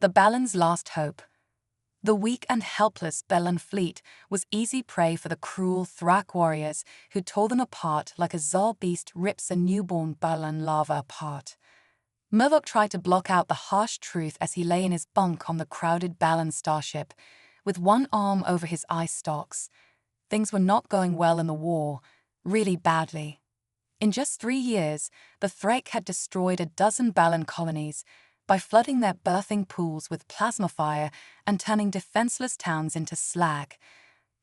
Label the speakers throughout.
Speaker 1: The Balan's last hope. The weak and helpless Balan fleet was easy prey for the cruel Thrak warriors who tore them apart like a Zal beast rips a newborn Balan larva apart. Murloc tried to block out the harsh truth as he lay in his bunk on the crowded Balan starship, with one arm over his eye stalks. Things were not going well in the war, really badly. In just 3 years, the Thrake had destroyed a dozen Balan colonies by flooding their birthing pools with plasma fire and turning defenseless towns into slag.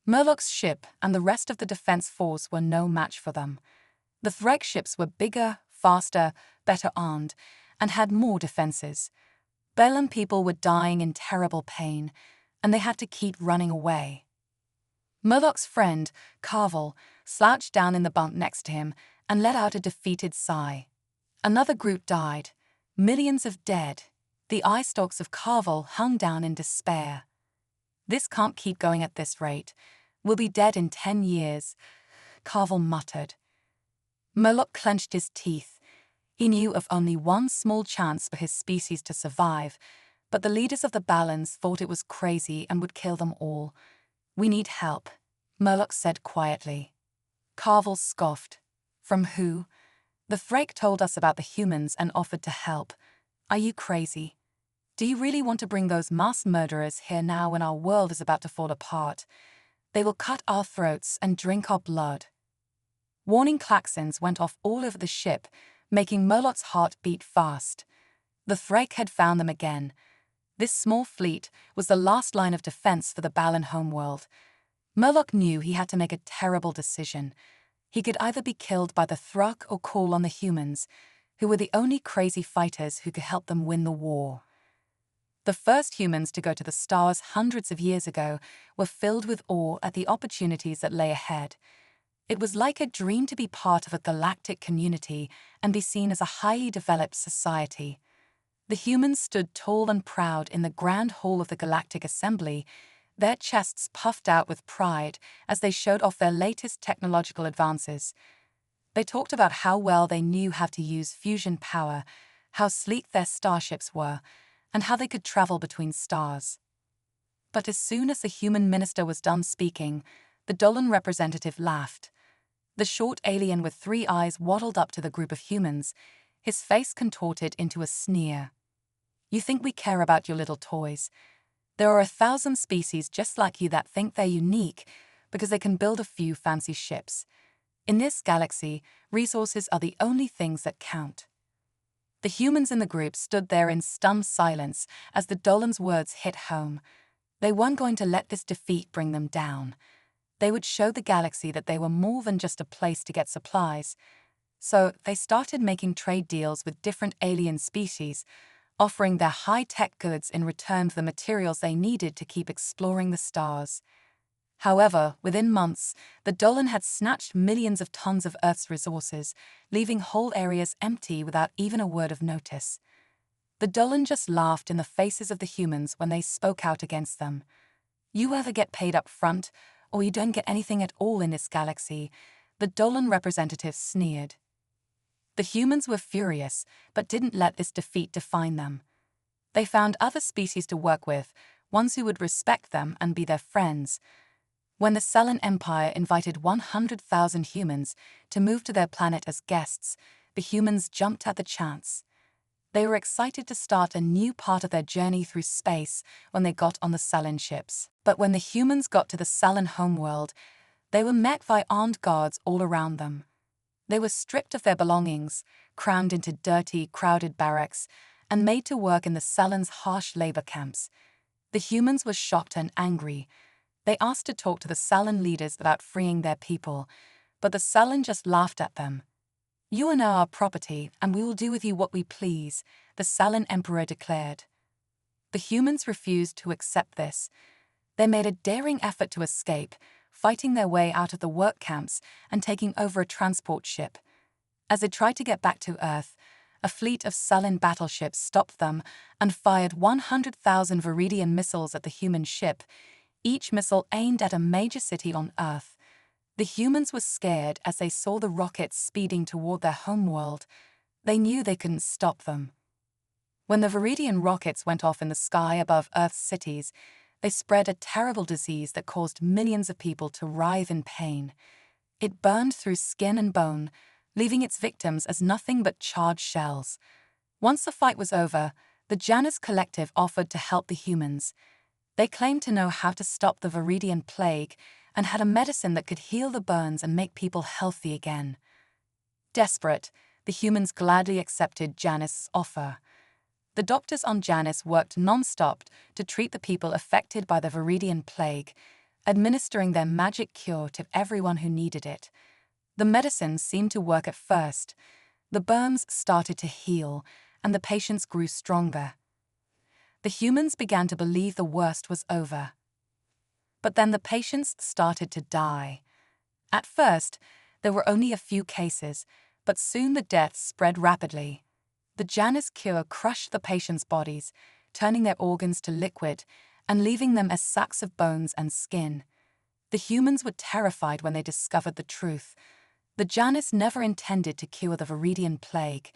Speaker 1: Murloc's ship and the rest of the defense force were no match for them. The Thrake ships were bigger, faster, better armed, and had more defenses. Balan people were dying in terrible pain, and they had to keep running away. Murloc's friend, Carvel, slouched down in the bunk next to him and let out a defeated sigh. Another group died. Millions of dead. The eye stalks of Carvel hung down in despair. This can't keep going at this rate. We'll be dead in 10 years, Carvel muttered. Murloc clenched his teeth. He knew of only one small chance for his species to survive, but the leaders of the Balans thought it was crazy and would kill them all. We need help, Murloc said quietly. Carvel scoffed. From who? The Thrake told us about the humans and offered to help. Are you crazy? Do you really want to bring those mass murderers here now when our world is about to fall apart? They will cut our throats and drink our blood. Warning klaxons went off all over the ship, making Murloc's heart beat fast. The Thrake had found them again. This small fleet was the last line of defense for the Balan homeworld. Murloc knew he had to make a terrible decision. He could either be killed by the Thruk or call on the humans, who were the only crazy fighters who could help them win the war. The first humans to go to the stars hundreds of years ago were filled with awe at the opportunities that lay ahead. It was like a dream to be part of a galactic community and be seen as a highly developed society. The humans stood tall and proud in the grand hall of the Galactic Assembly, their chests puffed out with pride as they showed off their latest technological advances. They talked about how well they knew how to use fusion power, how sleek their starships were, and how they could travel between stars. But as soon as the human minister was done speaking, the Dolan representative laughed. The short alien with 3 eyes waddled up to the group of humans, his face contorted into a sneer. You think we care about your little toys? There are 1,000 species just like you that think they're unique because they can build a few fancy ships. In this galaxy, resources are the only things that count. The humans in the group stood there in stunned silence as the Dolan's words hit home. They weren't going to let this defeat bring them down. They would show the galaxy that they were more than just a place to get supplies. So they started making trade deals with different alien species, offering their high-tech goods in return for the materials they needed to keep exploring the stars. However, within months, the Dolan had snatched millions of tons of Earth's resources, leaving whole areas empty without even a word of notice. The Dolan just laughed in the faces of the humans when they spoke out against them. You either get paid up front, or you don't get anything at all in this galaxy, the Dolan representative sneered. The humans were furious, but didn't let this defeat define them. They found other species to work with, ones who would respect them and be their friends. When the Sullen Empire invited 100,000 humans to move to their planet as guests, the humans jumped at the chance. They were excited to start a new part of their journey through space when they got on the Sullen ships. But when the humans got to the Sullen homeworld, they were met by armed guards all around them. They were stripped of their belongings, crammed into dirty, crowded barracks, and made to work in the Sullen's harsh labor camps. The humans were shocked and angry. They asked to talk to the Sullen leaders about freeing their people, but the Sullen just laughed at them. You are now our property, and we will do with you what we please, the Sullen Emperor declared. The humans refused to accept this. They made a daring effort to escape, fighting their way out of the work camps and taking over a transport ship. As they tried to get back to Earth, a fleet of Sullen battleships stopped them and fired 100,000 Viridian missiles at the human ship, each missile aimed at a major city on Earth. The humans were scared as they saw the rockets speeding toward their homeworld. They knew they couldn't stop them. When the Viridian rockets went off in the sky above Earth's cities, they spread a terrible disease that caused millions of people to writhe in pain. It burned through skin and bone, leaving its victims as nothing but charred shells. Once the fight was over, the Janus Collective offered to help the humans. They claimed to know how to stop the Viridian plague and had a medicine that could heal the burns and make people healthy again. Desperate, the humans gladly accepted Janus' offer. The doctors on Janus worked non-stop to treat the people affected by the Viridian plague, administering their magic cure to everyone who needed it. The medicine seemed to work at first. The burns started to heal, and the patients grew stronger. The humans began to believe the worst was over. But then the patients started to die. At first, there were only a few cases, but soon the deaths spread rapidly. The Janus cure crushed the patients' bodies, turning their organs to liquid and leaving them as sacks of bones and skin. The humans were terrified when they discovered the truth. The Janus never intended to cure the Viridian plague.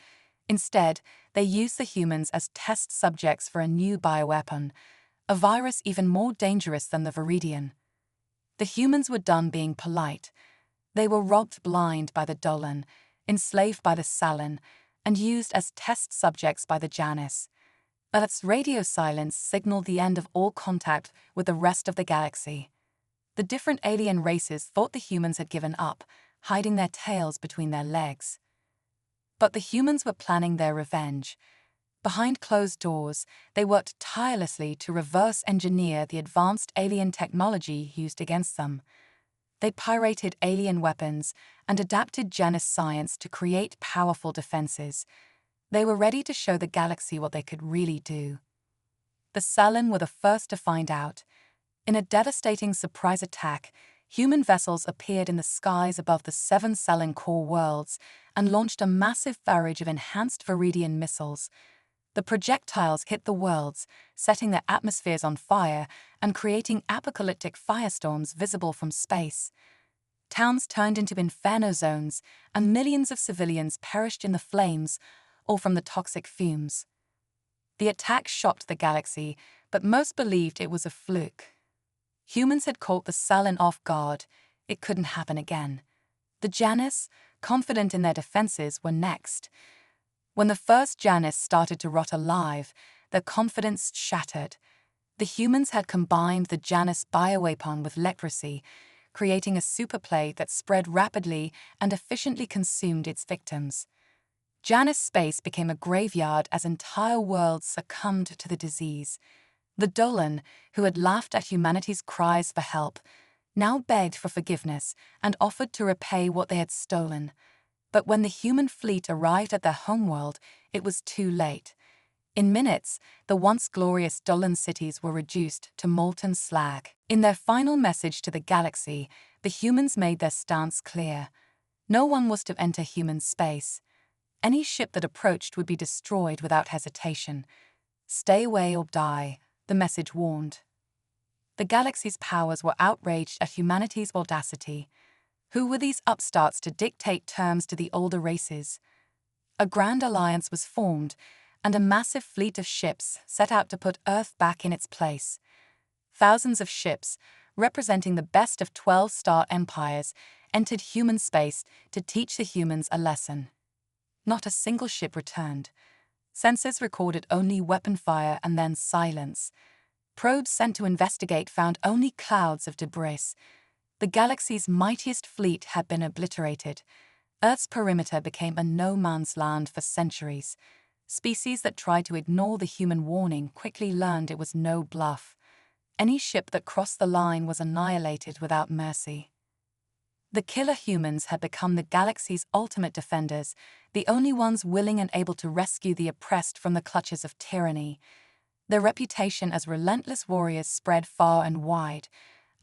Speaker 1: Instead, they used the humans as test subjects for a new bioweapon, a virus even more dangerous than the Viridian. The humans were done being polite. They were robbed blind by the Dolan, enslaved by the Salin, and used as test subjects by the Janus. Earth's radio silence signaled the end of all contact with the rest of the galaxy. The different alien races thought the humans had given up, hiding their tails between their legs. But the humans were planning their revenge. Behind closed doors, they worked tirelessly to reverse engineer the advanced alien technology used against them. They pirated alien weapons and adapted Janus science to create powerful defenses. They were ready to show the galaxy what they could really do. The Salin were the first to find out. In a devastating surprise attack, human vessels appeared in the skies above the 7 Salin core worlds and launched a massive barrage of enhanced Viridian missiles. The projectiles hit the worlds, setting their atmospheres on fire and creating apocalyptic firestorms visible from space. Towns turned into inferno zones, and millions of civilians perished in the flames or from the toxic fumes. The attack shocked the galaxy, but most believed it was a fluke. Humans had caught the Salin off guard. It couldn't happen again. The Janus, confident in their defenses, were next. When the first Janus started to rot alive, their confidence shattered. The humans had combined the Janus bioweapon with leprosy, creating a superplague that spread rapidly and efficiently consumed its victims. Janus space became a graveyard as entire worlds succumbed to the disease. The Dolan, who had laughed at humanity's cries for help, now begged for forgiveness and offered to repay what they had stolen. But when the human fleet arrived at their homeworld, it was too late. In minutes, the once glorious Dolan cities were reduced to molten slag. In their final message to the galaxy, the humans made their stance clear. No one was to enter human space. Any ship that approached would be destroyed without hesitation. Stay away or die, the message warned. The galaxy's powers were outraged at humanity's audacity. Who were these upstarts to dictate terms to the older races? A grand alliance was formed, and a massive fleet of ships set out to put Earth back in its place. Thousands of ships, representing the best of 12-star empires, entered human space to teach the humans a lesson. Not a single ship returned. Sensors recorded only weapon fire and then silence. Probes sent to investigate found only clouds of debris. The galaxy's mightiest fleet had been obliterated. Earth's perimeter became a no-man's land for centuries. Species that tried to ignore the human warning quickly learned it was no bluff. Any ship that crossed the line was annihilated without mercy. The killer humans had become the galaxy's ultimate defenders, the only ones willing and able to rescue the oppressed from the clutches of tyranny. Their reputation as relentless warriors spread far and wide,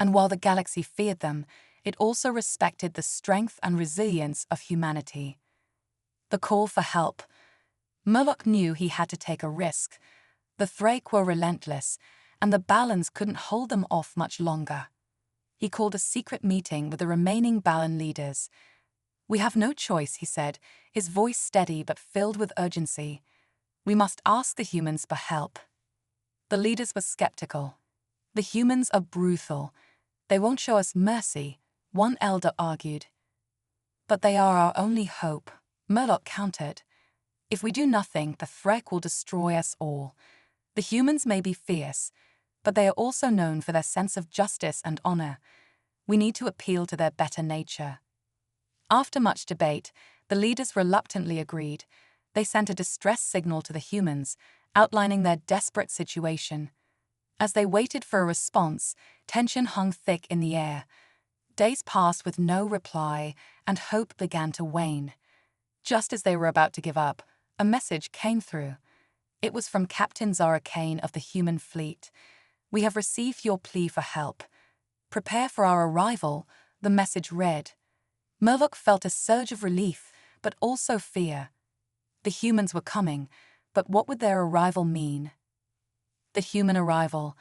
Speaker 1: and while the galaxy feared them, it also respected the strength and resilience of humanity. The call for help. Murloc knew he had to take a risk. The Thrake were relentless, and the Balans couldn't hold them off much longer. He called a secret meeting with the remaining Balan leaders. "We have no choice," he said, his voice steady but filled with urgency. We must ask the humans for help. The leaders were skeptical. The humans are brutal. They won't show us mercy, one elder argued. But they are our only hope, Murdoch countered. If we do nothing, the Threk will destroy us all. The humans may be fierce, but they are also known for their sense of justice and honor. We need to appeal to their better nature. After much debate, the leaders reluctantly agreed. They sent a distress signal to the humans, outlining their desperate situation. As they waited for a response, tension hung thick in the air. Days passed with no reply, and hope began to wane. Just as they were about to give up, a message came through. It was from Captain Zara Kane of the human fleet. "We have received your plea for help. Prepare for our arrival," the message read. Murdoch felt a surge of relief, but also fear. The humans were coming, but what would their arrival mean? The human arrival.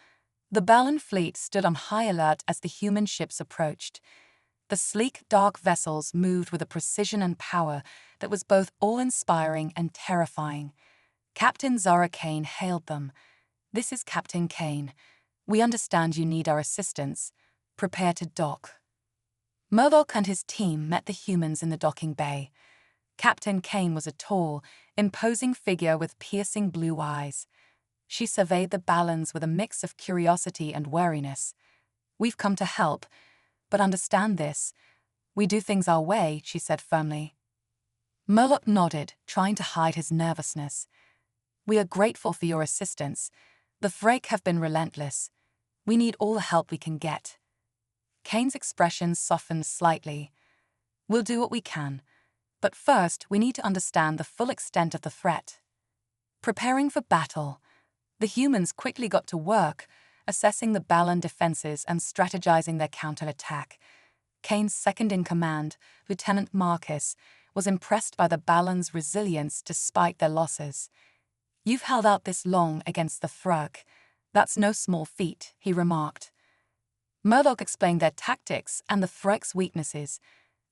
Speaker 1: The Balan fleet stood on high alert as the human ships approached. The sleek, dark vessels moved with a precision and power that was both awe-inspiring and terrifying. Captain Zara Kane hailed them. "This is Captain Kane. We understand you need our assistance. Prepare to dock." Murdoch and his team met the humans in the docking bay. Captain Kane was a tall, imposing figure with piercing blue eyes. She surveyed the Balans with a mix of curiosity and wariness. "We've come to help, but understand this. We do things our way," she said firmly. Murdoch nodded, trying to hide his nervousness. "We are grateful for your assistance. The Threk have been relentless. We need all the help we can get." Kane's expression softened slightly. "We'll do what we can. But first, we need to understand the full extent of the threat." Preparing for battle, the humans quickly got to work, assessing the Balan defenses and strategizing their counterattack. Kane's second-in-command, Lieutenant Marcus, was impressed by the Balan's resilience despite their losses. "You've held out this long against the Threk. That's no small feat," he remarked. Murdoch explained their tactics and the Threk's weaknesses.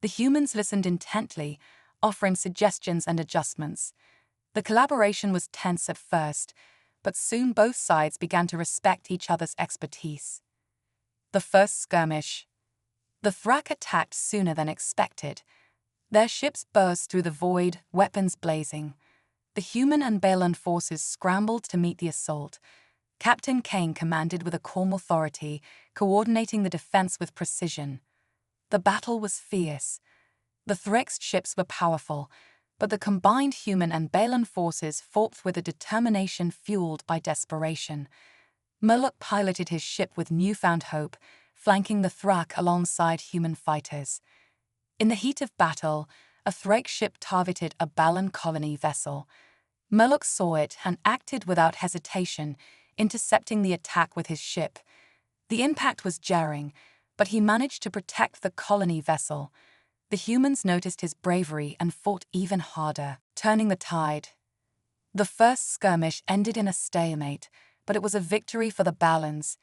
Speaker 1: The humans listened intently, offering suggestions and adjustments. The collaboration was tense at first, but soon both sides began to respect each other's expertise. The first skirmish. The Threk attacked sooner than expected. Their ships burst through the void, weapons blazing. The human and Balan forces scrambled to meet the assault. Captain Kane commanded with a calm authority, coordinating the defense with precision. The battle was fierce. The Threk's ships were powerful, but the combined human and Balan forces fought with a determination fueled by desperation. Murloc piloted his ship with newfound hope, flanking the Threk alongside human fighters. In the heat of battle, a Threk ship targeted a Balan colony vessel. Murloc saw it and acted without hesitation, intercepting the attack with his ship. The impact was jarring, but he managed to protect the colony vessel. The humans noticed his bravery and fought even harder, turning the tide. The first skirmish ended in a stalemate, but it was a victory for the Balans.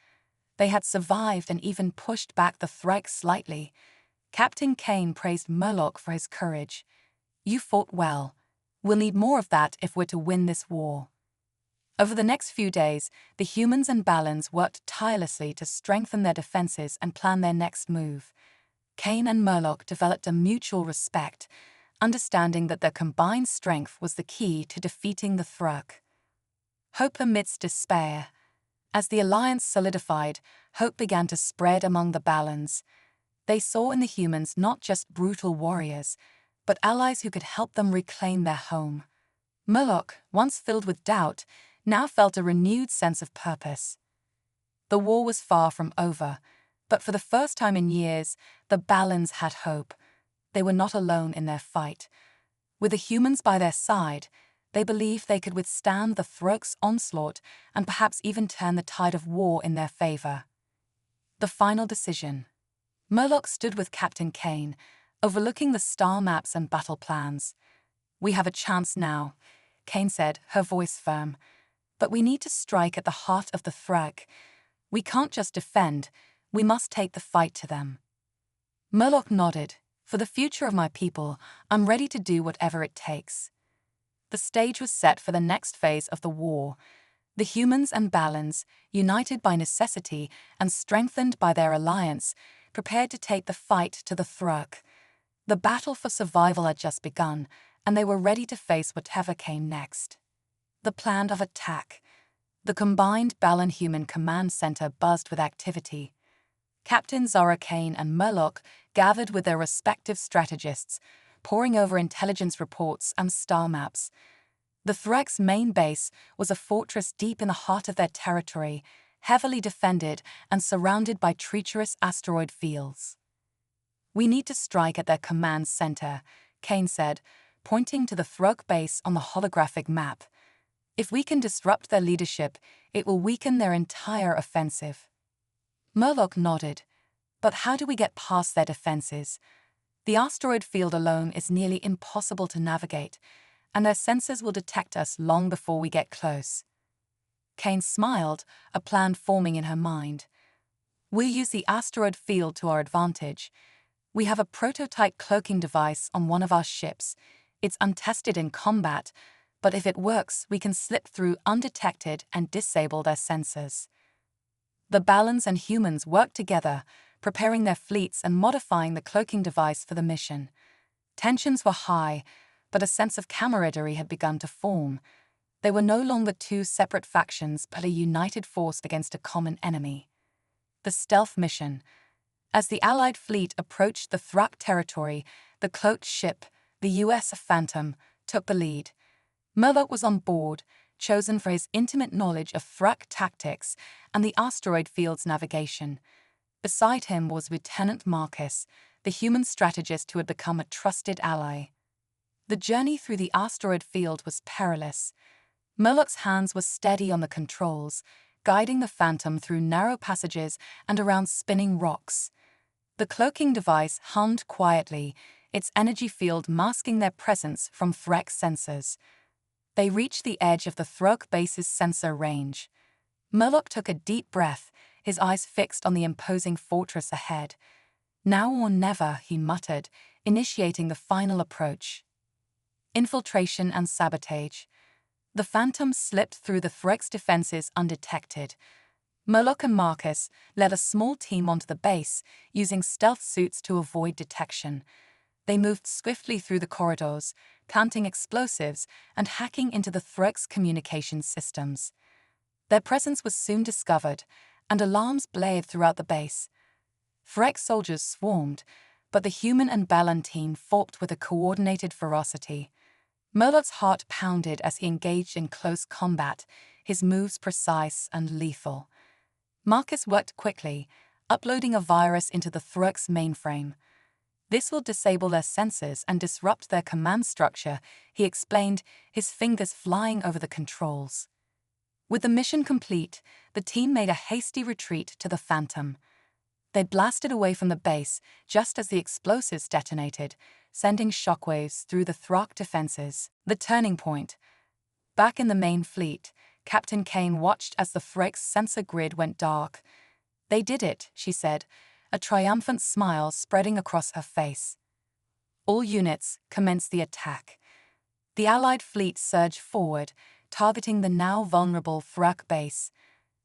Speaker 1: They had survived and even pushed back the Threk slightly. Captain Kane praised Murloc for his courage. "You fought well. We'll need more of that if we're to win this war." Over the next few days, the humans and Balans worked tirelessly to strengthen their defenses and plan their next move. Kane and Murloc developed a mutual respect, understanding that their combined strength was the key to defeating the Threk. Hope amidst despair. As the alliance solidified, hope began to spread among the Balans. They saw in the humans not just brutal warriors, but allies who could help them reclaim their home. Murloc, once filled with doubt, now felt a renewed sense of purpose. The war was far from over, but for the first time in years, the Balans had hope. They were not alone in their fight. With the humans by their side, they believed they could withstand the Throk's onslaught and perhaps even turn the tide of war in their favor. The final decision. Murloc stood with Captain Kane, overlooking the star maps and battle plans. "We have a chance now," Kane said, her voice firm. "But we need to strike at the heart of the Threk. We can't just defend, we must take the fight to them." Murloc nodded. "For the future of my people, I'm ready to do whatever it takes." The stage was set for the next phase of the war. The humans and Balans, united by necessity and strengthened by their alliance, prepared to take the fight to the Thruk. The battle for survival had just begun, and they were ready to face whatever came next. The plan of attack. The combined Balan-human command center buzzed with activity. Captain Zora Kane and Murloc gathered with their respective strategists, poring over intelligence reports and star maps. The Threk's main base was a fortress deep in the heart of their territory, heavily defended and surrounded by treacherous asteroid fields. "We need to strike at their command center," Kane said, pointing to the Thruk base on the holographic map. "If we can disrupt their leadership, it will weaken their entire offensive." Murloc nodded. "But how do we get past their defenses? The asteroid field alone is nearly impossible to navigate, and their sensors will detect us long before we get close." Kane smiled, a plan forming in her mind. "We'll use the asteroid field to our advantage. We have a prototype cloaking device on one of our ships. It's untested in combat, but if it works, we can slip through undetected and disable their sensors." The Balans and humans worked together, preparing their fleets and modifying the cloaking device for the mission. Tensions were high, but a sense of camaraderie had begun to form. They were no longer two separate factions, but a united force against a common enemy. The stealth mission. As the Allied fleet approached the Thruk territory, the cloaked ship, the US Phantom, took the lead. Murloc was on board, chosen for his intimate knowledge of Thruk tactics and the asteroid field's navigation. Beside him was Lieutenant Marcus, the human strategist who had become a trusted ally. The journey through the asteroid field was perilous. Murloc's hands were steady on the controls, guiding the Phantom through narrow passages and around spinning rocks. The cloaking device hummed quietly, its energy field masking their presence from Threk sensors. They reached the edge of the Thruk base's sensor range. Murloc took a deep breath, his eyes fixed on the imposing fortress ahead. "Now or never," he muttered, initiating the final approach. Infiltration and sabotage. The Phantom slipped through the Threk's defenses undetected. Murloc and Marcus led a small team onto the base, using stealth suits to avoid detection. They moved swiftly through the corridors, planting explosives and hacking into the Threk's communications systems. Their presence was soon discovered, and alarms blared throughout the base. Threk soldiers swarmed, but the human and Balan team fought with a coordinated ferocity. Murloc's heart pounded as he engaged in close combat, his moves precise and lethal. Marcus worked quickly, uploading a virus into the Thruk's mainframe. "This will disable their sensors and disrupt their command structure," he explained, his fingers flying over the controls. With the mission complete, the team made a hasty retreat to the Phantom. They blasted away from the base just as the explosives detonated, sending shockwaves through the Thruk defenses. The turning point. Back in the main fleet, Captain Kane watched as the Threk's sensor grid went dark. "They did it," she said, a triumphant smile spreading across her face. All units commenced the attack. The Allied fleet surged forward, targeting the now vulnerable Thruk base.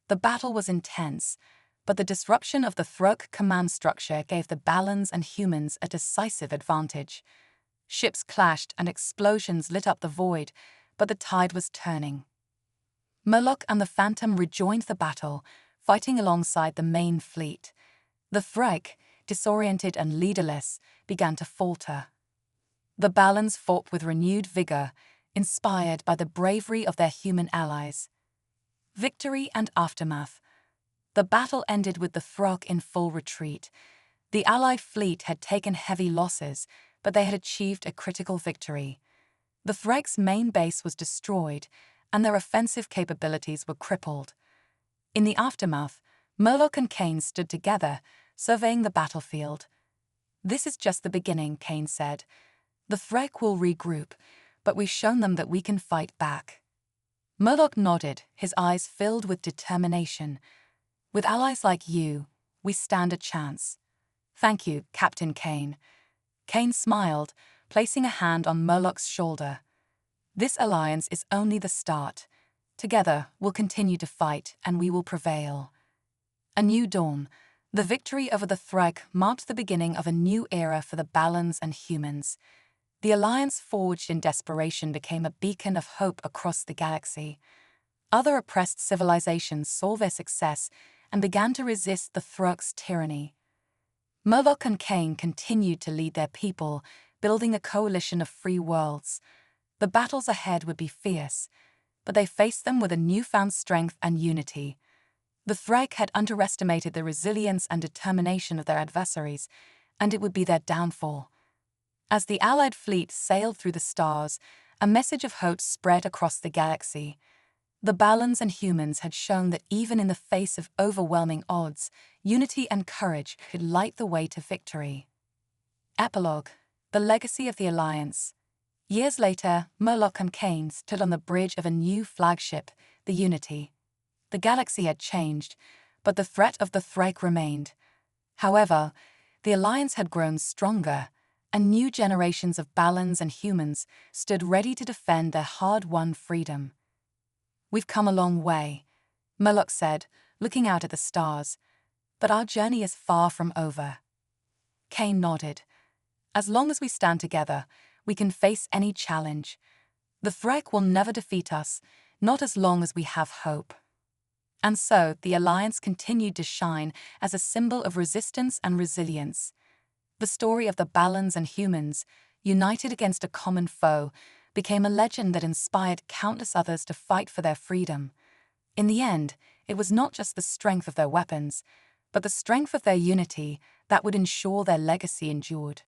Speaker 1: The battle was intense, but the disruption of the Thruk command structure gave the Balans and humans a decisive advantage. Ships clashed and explosions lit up the void, but the tide was turning. Murloc and the Phantom rejoined the battle, fighting alongside the main fleet. The Threk, disoriented and leaderless, began to falter. The Balans fought with renewed vigor, inspired by the bravery of their human allies. Victory and aftermath. The battle ended with the Thruk in full retreat. The Allied fleet had taken heavy losses, but they had achieved a critical victory. The Threk's main base was destroyed, and their offensive capabilities were crippled. In the aftermath, Murloc and Kane stood together, surveying the battlefield. "This is just the beginning," Kane said. "The Threk will regroup, but we've shown them that we can fight back." Murloc nodded, his eyes filled with determination. "With allies like you, we stand a chance." "Thank you, Captain Kane." Kane smiled, placing a hand on Murloc's shoulder. This alliance is only the start. Together, we'll continue to fight, and we will prevail. A new dawn. The victory over the Threk marked the beginning of a new era for the Balans and humans. The alliance forged in desperation became a beacon of hope across the galaxy. Other oppressed civilizations saw their success and began to resist the Thruk's tyranny. Murloc and Kane continued to lead their people, building a coalition of free worlds. The battles ahead would be fierce, but they faced them with a newfound strength and unity. The Threk had underestimated the resilience and determination of their adversaries, and it would be their downfall. As the Allied fleet sailed through the stars, a message of hope spread across the galaxy. The Balans and humans had shown that even in the face of overwhelming odds, unity and courage could light the way to victory. Epilogue: The legacy of the Alliance. Years later, Murloc and Kane stood on the bridge of a new flagship, the Unity. The galaxy had changed, but the threat of the Threk remained. However, the Alliance had grown stronger, and new generations of Balans and humans stood ready to defend their hard-won freedom. "We've come a long way," Murloc said, looking out at the stars, "but our journey is far from over." Kane nodded. "As long as we stand together, we can face any challenge. The Threk will never defeat us, not as long as we have hope." And so, the Alliance continued to shine as a symbol of resistance and resilience. The story of the Balans and humans, united against a common foe, became a legend that inspired countless others to fight for their freedom. In the end, it was not just the strength of their weapons, but the strength of their unity that would ensure their legacy endured.